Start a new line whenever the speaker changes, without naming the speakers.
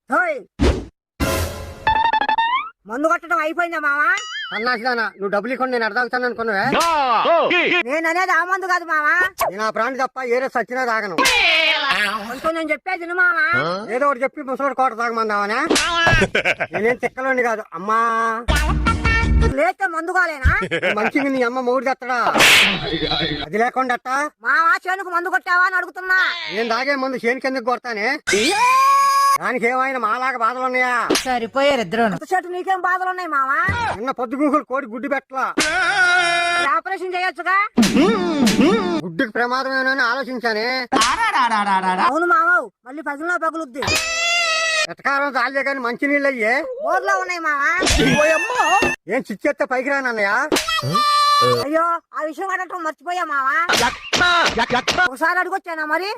ఓయ్, మందు కొట్టడం అయిపోయిందా మావా?
సన్నాసిదానా, నువ్వు డబ్బులు ఇవ్వండి నేను అడదాగుతాను అనుకున్నావే.
నేను అనేది ఆ మందు కాదు మావా.
నేను ఆ ప్రాణి తప్ప ఏరే సచ్చినా తాగను.
కొంచెం నేను చెప్పేది విను మావా.
ఏదో ఒకటి చెప్పి ముసలోడు కోట తాగమందావనే. నేనేం తిక్కలోని కాదు అమ్మా.
లేస్తే మందు కాలేనా?
మంచిగా నీ అమ్మ మొగుడు తెత్తడా? అది లేకుండా అట్టా
మావా చేనుకు మందు కొట్టావా అని అడుగుతున్నా.
నేను తాగే ముందు చేనికి ఎందుకు కొడతానే? దానికి ఏమైనా మాలాగా బాధలు ఉన్నాయా?
సరిపోయారు ఇద్దరు.
చెట్టు నీకేం బాధలు ఉన్నాయి మావా?
నిన్న పొద్దుగూకులు కోడి గుడ్డు పెట్టలా.
ఆపరేషన్ చేయొచ్చుగా.
గుడ్డుకి ప్రమాదమేనని ఆలోచించానే.
అవును మావా, మళ్ళీ పగిలినా పగులుద్ది.
ఎటకారం చాలే కానీ మంచి నీళ్ళు అయ్యే
ఊర్లో ఉన్నాయి మావా.
ఏం చిచ్చెత్తే పైకి రానన్నయ్యా.
అయ్యో, ఆ విషయం అడగటం మర్చిపోయా మావా. ఒకసారి అడుగొచ్చానా మరి?